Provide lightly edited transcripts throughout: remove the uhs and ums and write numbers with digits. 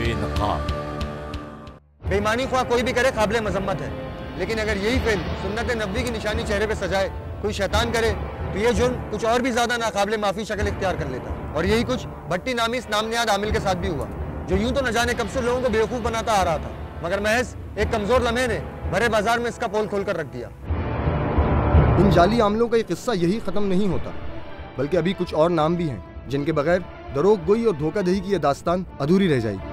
बेनकाब। बेईमानी ख्वाह कोई भी करे काबिल मजम्मत है, लेकिन अगर यही फेल सुन्नत नबी की निशानी चेहरे पे सजाए कोई शैतान करे तो ये जुर्म कुछ और भी ज्यादा नाकाबिले माफी शक्ल इख्तियार कर लेता। और यही कुछ भट्टी नामी इस नामनियाद आमिल के साथ भी हुआ, जो यूं तो न जाने कब से लोगों को बेवकूफ बनाता आ रहा था, मगर महज एक कमजोर लम्हे ने भरे बाजार में इसका पोल खोल कर रख दिया। इन जाली आमलों का ये किस्सा यही खत्म नहीं होता, बल्कि अभी कुछ और नाम भी हैं जिनके बगैर दरोग गोई और धोखाधड़ी की यह दास्तान अधूरी रह जाएगी।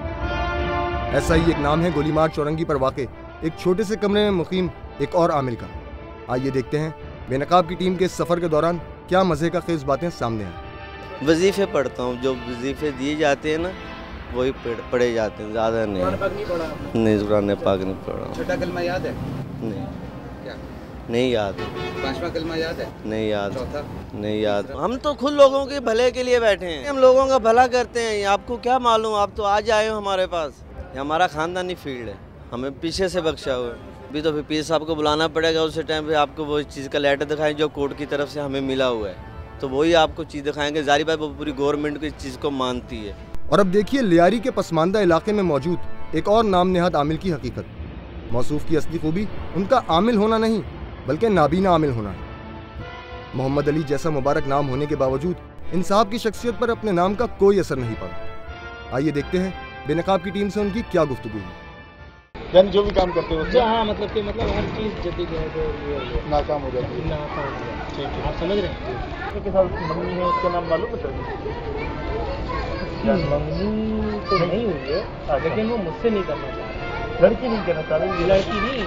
ऐसा ही एक नाम है गोलीमार चौरंगी पर वाक़े एक छोटे से कमरे में मुकीम एक और आमिल का। आइए देखते हैं बेनकाब की टीम के इस सफ़र के दौरान क्या मज़े का खेज बातें सामने आए। वजीफ़े पढ़ता हूँ, जो वजीफ़े दिए जाते हैं ना वही पढ़े जाते हैं, ज़्यादा नहीं। नहीं, कुरान पाक नहीं पढ़ा। छोटा कलमा याद है? नहीं। क्या नहीं याद। पांचवा कलमा याद है? नहीं याद। चौथा? नहीं याद। हम तो खुद लोगों के भले के लिए बैठे हैं, हम लोगों का भला करते हैं। आपको क्या मालूम, आप तो आज आए हो हमारे पास। ये हमारा ख़ानदानी फील्ड है, हमें पीछे से बख्शा हुआ है। अभी तो फिर पीर साहब को बुलाना पड़ेगा, उस टाइम पे आपको वो चीज़ का लेटर दिखाएं जो कोर्ट की तरफ से हमें मिला हुआ है, तो वही आपको चीज़ दिखाएंगे। जारी बात, वो पूरी गवर्नमेंट को इस चीज़ को मानती है। और अब देखिए लियारी के पसमानदा इलाके में मौजूद एक और नाम नेहाद आमिल की हकीकत। मौसूफ की असली खूबी उनका आमिल होना नहीं, बल्कि नाबीना आमिल होना है। मोहम्मद अली जैसा मुबारक नाम होने के बावजूद इन साहब की शख्सियत पर अपने नाम का कोई असर नहीं पड़ा। आइए देखते हैं बेनकाब की टीम से उनकी क्या गुफ्तगू है। यानी जो भी काम करते हो जो हाँ मतलब कि मतलब हर चीज़ जद्दीजहद है, नाकाम हो जाती है। नाकाम हो जाती है। ठीक है, आप समझ रहे हैं? उसके साथ मंगनी है, उसका नाम मालूम है सर? मंगनी तो नहीं हुई है, लेकिन वो मुझसे नहीं करना चाह रही। लड़की नहीं करना चाह रही? लड़की नहीं,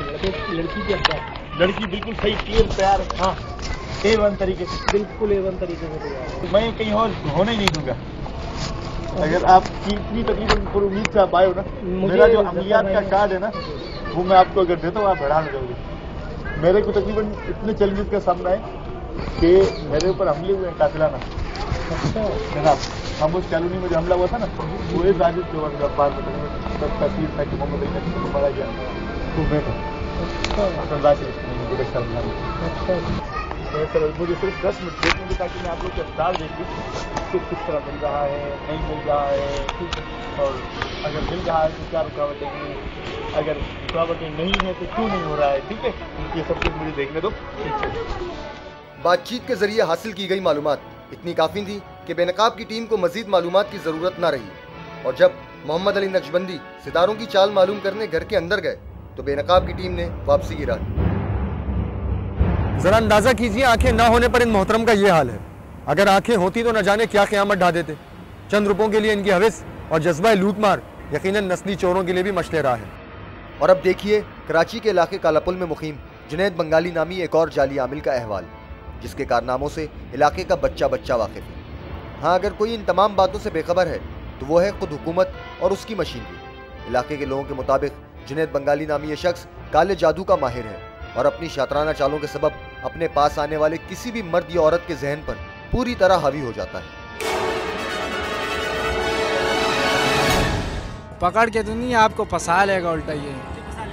लड़की की अब्बा। लड़की बिल्कुल सही, क्लियर, तैयार, हाँ, A1 तरीके से, बिल्कुल A1 तरीके से तैयार। मैं कहीं और होने ही नहीं दूंगा। अगर आपकी इतनी तकलीफ और उम्मीद से आप आए हो ना, मेरा जो अमलियात का कार्ड है ना, वो मैं आपको अगर देता हूँ आप हैरान हो जाओगे। मेरे को तकरीबन इतने चैलेंजेस का सामना है कि मेरे ऊपर हमले हुए हैं कातिलाना। अच्छा जनाब, हम उस कॉलोनी में जो हमला हुआ था ना, वो एक राजू के बाद बात बताइए, तब तस्वीर था कि मोहम्मद अली नक्वी को मारा गया, तो मैं था। सर मुझे सिर्फ 10 मिनट देखने के, ताकि मैं आप लोग का अस्पताल देख लूँ कि किस तरह मिल रहा है, नहीं मिल रहा है, और अगर मिल रहा है तो क्या रुकावटें हैं, अगर रुकावटें नहीं है तो क्यों नहीं हो रहा है। ठीक है, ये सब कुछ मुझे देखने दो। ठीक है। बातचीत के जरिए हासिल की गई मालूमात इतनी काफ़ी थी कि बेनकाब की टीम को मजीद मालूमात की ज़रूरत ना रही। और जब मोहम्मद अली नक्शबंदी सितारों की चाल मालूम करने घर के अंदर गए तो बेनकाब की टीम ने वापसी की राह। जरा अंदाजा कीजिए, आंखें ना होने पर इन मोहतरम का ये हाल है। अगर आंखें होती तो न जाने क्या क़यामत ढा देते। चंद रुपयों के लिए इनकी हवस और जज्बा लूटमार यकीनन नस्ली चोरों के लिए भी मशले रहा है। और अब देखिए कराची के इलाके कालापुल में मुकीम जुनैद बंगाली नामी एक और जाली आमिल का अहवाल, जिसके कारनामों से इलाके का बच्चा बच्चा वाकिफ है। हाँ, अगर कोई इन तमाम बातों से बेखबर है तो वो है खुद हुकूमत और उसकी मशीनरी। इलाके के लोगों के मुताबिक जुनैद बंगाली नामी ये शख्स काले जादू का माहिर है और अपनी शातराना चालों के सबब अपने पास आने वाले किसी भी मर्द या औरत के जहन पर पूरी तरह हावी हो जाता है। पकड़ के तो नहीं, आपको फंसा लेगा, उल्टा ये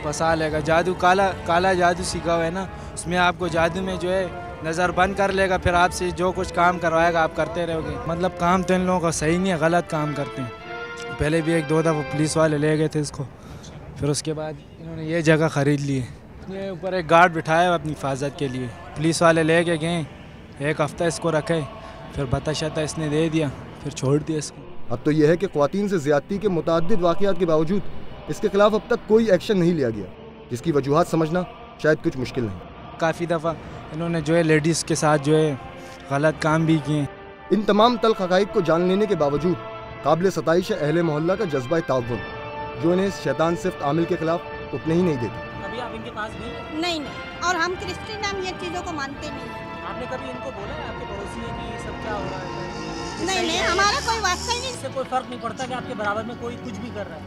फंसा लेगा। जादू काला जादू सीखा हुआ है ना, उसमें आपको जादू में जो है नज़र बंद कर लेगा, फिर आपसे जो कुछ काम करवाएगा आप करते रहोगे। मतलब काम तो इन लोगों का सही नहीं है, गलत काम करते हैं। पहले भी 1-2 दफ़ा पुलिस वाले ले गए थे इसको, फिर उसके बाद इन्होंने ये जगह ख़रीद ली है। ये ऊपर एक गार्ड बिठाया अपनी हिफाजत के लिए, पुलिस वाले ले के गए, 1 हफ़्ता इसको रखे, फिर बता शता इसने दे दिया, फिर छोड़ दिया इसको। अब तो यह है कि ख्वातीन से ज़्यादती के मुतअद्दिद वाक़यात के बावजूद इसके खिलाफ अब तक कोई एक्शन नहीं लिया गया, जिसकी वजूहात समझना शायद कुछ मुश्किल नहीं। काफ़ी दफ़ा इन्होंने जो है लेडीज़ के साथ जो है गलत काम भी किए। इन तमाम तल्ख़ हक़ाइक़ को जान लेने के बावजूद काबिल सताइश अहले मोहल्ला का जज्बा ताउन, जो इन्हें शैतान सिफ्त आमिल के खिलाफ उठने ही नहीं देता। कभी आप इनके पास गए? नहीं, और हम क्रिश्चियन, हम ये चीज़ों को मानते नहीं हैं। आपने कभी इनको बोला है आपके पड़ोसी है कि ये सब क्या हो रहा है? नहीं, हमारा कोई वास्ता ही नहीं। इससे कोई फर्क नहीं पड़ता कि आपके बराबर में कोई कुछ भी कर रहा है?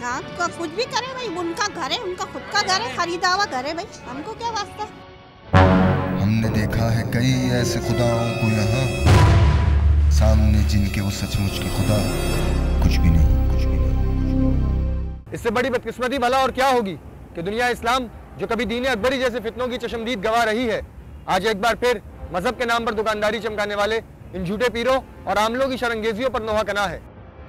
हाँ, कुछ भी करे भाई, उनका घर है, उनका खुद का घर है, खरीदा हुआ घर है भाई, हमको क्या वास्ता। हमने देखा है कई ऐसे खुदाओं को यहाँ सामने, जिनके वो सचमुच के खुदा कुछ भी नहीं। इससे बड़ी बदकिस्मती भला और क्या होगी कि दुनिया इस्लाम जो कभी दीन अकबरी जैसे फितनों की चशमदीद गवाह रही है, आज एक बार फिर मजहब के नाम पर दुकानदारी चमकाने वाले इन झूठे पीरों और आमलों की शरंगेजियों पर नोहा कना है।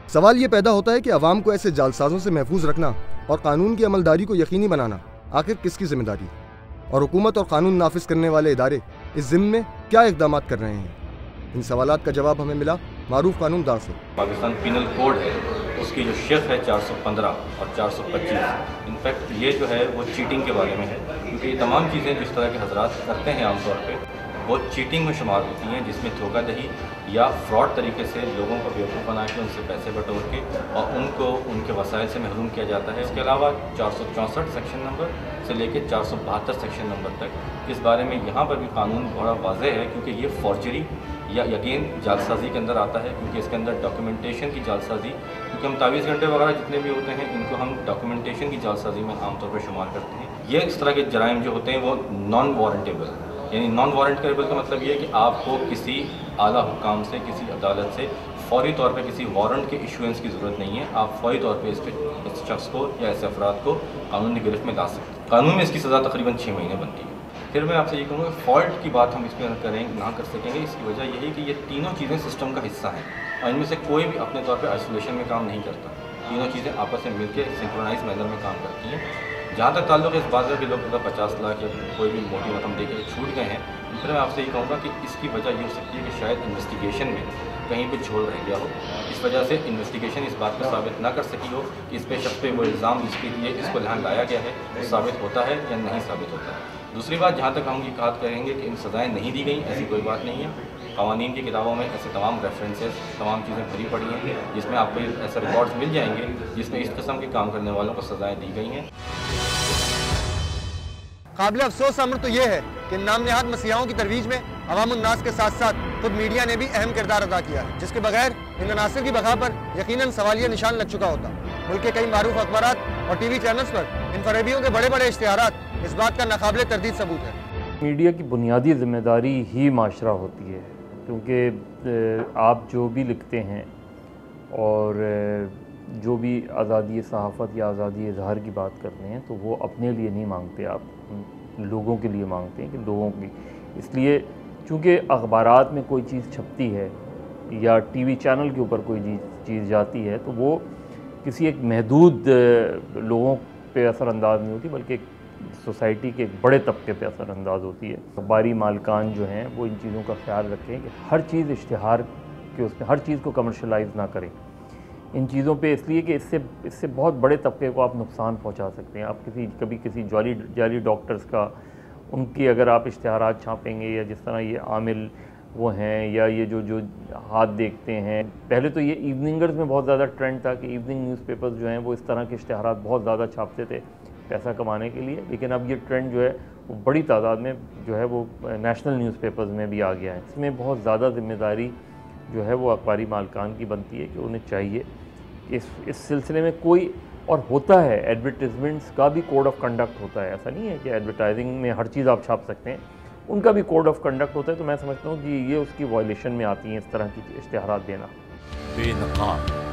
सवाल ये पैदा होता है कि अवाम को ऐसे जालसाजों से महफूज रखना और कानून की अमलदारी को यकीनी बनाना आखिर किसकी जिम्मेदारी है, और हुकूमत और कानून नाफिज करने वाले इदारे इस जिम्मे में क्या इकदाम कर रहे हैं। इन सवालात का जवाब हमें मिला मारूफ कानूनदान से। पाकिस्तान पिनल कोड है, उसकी जो शेख है 415 और 425। इनफैक्ट ये जो है वो चीटिंग के बारे में है, क्योंकि ये तमाम चीज़ें जिस तरह के हजरात करते हैं आमतौर पे वो चीटिंग में शुमार होती हैं, जिसमें धोखाधड़ी या फ्रॉड तरीके से लोगों को बेवकूफ़ बना के उनसे पैसे बटोर के और उनको उनके वसाइल से महरूम किया जाता है। इसके अलावा 464 सेक्शन नंबर से लेकर 472 सेक्शन नंबर तक इस बारे में यहाँ पर भी कानून बड़ा वाज़ेह है, क्योंकि ये फॉर्जरी या यकीन जालसाजी के अंदर आता है, क्योंकि इसके अंदर डॉक्यूमेंटेशन की जालसाजी, क्योंकि हम तावीज़ घंटे वगैरह जितने भी होते हैं इनको हम डॉक्यूमेंटेशन की जालसाजी में आमतौर पर शुमार करते हैं। ये इस तरह के जराइम जो होते हैं वो नॉन वारंटेबल, यानी नॉन वारंटेबल का मतलब ये है कि आपको किसी आला हुकाम से, किसी अदालत से फौरी तौर पे किसी वारंट के इशुएंस की ज़रूरत नहीं है। आप फौरी तौर पे इस शख्स को या ऐसे अफराद को कानूनी गिरफ्त में ला सकते हैं। कानून में इसकी सज़ा तकरीबन 6 महीने बनती है। फिर मैं आपसे ये कहूँगा फॉल्ट की बात हम इसमें ना कर सकेंगे। इसकी वजह यही कि ये तीनों चीज़ें सिस्टम का हिस्सा हैं और इनमें से कोई भी अपने तौर पर आइसोलेशन में काम नहीं करता। तीनों चीज़ें आपस में मिलकर सिंक्रोनाइज मैनर में काम करती हैं। जहाँ तक ताल्लुक़ इस बात का कि लोग 50 लाख या कोई भी मोटी रकम देकर छूट गए हैं, फिर मैं आपसे ये कहूँगा कि इसकी वजह ये हो सकती है कि शायद इन्वेस्टिगेशन में कहीं पे झोल रह गया हो। इस वजह से इन्वेस्टिगेशन इस बात को साबित ना कर सकी हो कि इस पे शख्स पे वो इल्ज़ाम जिसके लिए इसको यहाँ लाया गया है वो साबित होता है या नहीं साबित होता है। दूसरी बात, जहाँ तक हम ये बात करेंगे कि इन सज़ाएँ नहीं दी गई, ऐसी कोई बात नहीं है। क़वानीन की किताबों में ऐसे तमाम रेफरेंसेस, तमाम चीज़ें भरी पड़ी हैं जिसमें आपको ऐसे रिकॉर्ड्स मिल जाएंगे जिसमें इस किस्म के काम करने वालों को सज़ाएँ दी गई हैं। काबिल अफसोस अमर तो ये है कि नाम नेहाद मसीहाओं की तरवीज में अवामुन्नास के साथ साथ खुद मीडिया ने भी अहम किरदार अदा किया है, जिसके बगैर इन अनासिर की बका पर यकीनन सवालिया निशान लग चुका होता। मुल्क के कई मारूफ अखबारात और टीवी चैनल्स पर इन फरेबियों के बड़े बड़े इश्तिहारात इस बात का नाकाबिले तरदीद सबूत है। मीडिया की बुनियादी जिम्मेदारी ही माशरा होती है, क्योंकि आप जो भी लिखते हैं और जो भी आज़ादी सहाफ़त या आज़ादी इज़हार की बात करते हैं तो वो अपने लिए नहीं मांगते, आप लोगों के लिए मांगते हैं कि लोगों की। इसलिए चूँकि अखबारात में कोई चीज़ छपती है या टीवी चैनल के ऊपर कोई चीज़ जाती है तो वो किसी एक महदूद लोगों पे असरअंदाज नहीं होती, बल्कि सोसाइटी के एक बड़े तबके पे असरअंदाज होती है। अखबारी मालकान जो हैं वो इन चीज़ों का ख्याल रखें कि हर चीज़ इश्तिहार के उसमें हर चीज़ को कमर्शलाइज ना करें इन चीज़ों पे, इसलिए कि इससे बहुत बड़े तबके को आप नुकसान पहुंचा सकते हैं। आप कभी किसी जाली डॉक्टर्स का उनकी अगर आप इश्तिहारात छापेंगे या जिस तरह ये आमिल वो हैं या ये जो हाथ देखते हैं, पहले तो ये इवनिंगर्स में बहुत ज़्यादा ट्रेंड था कि इवनिंग न्यूज़पेपर्स जो हैं वो इस तरह के इश्तिहारात बहुत ज़्यादा छापते थे पैसा कमाने के लिए, लेकिन अब ये ट्रेंड जो है वो बड़ी तादाद में जो है वो नेशनल न्यूज़पेपर्स में भी आ गया है। इसमें बहुत ज़्यादा जिम्मेदारी जो है वो अखबारी मालकान की बनती है कि उन्हें चाहिए इस सिलसिले में कोई, और होता है एडवर्टाइजमेंट्स का भी कोड ऑफ कंडक्ट होता है। ऐसा नहीं है कि एडवर्टाइजिंग में हर चीज़ आप छाप सकते हैं, उनका भी कोड ऑफ कंडक्ट होता है। तो मैं समझता हूँ कि ये उसकी वायलेशन में आती हैं इस तरह की इश्तिहारात देना। बेनकाब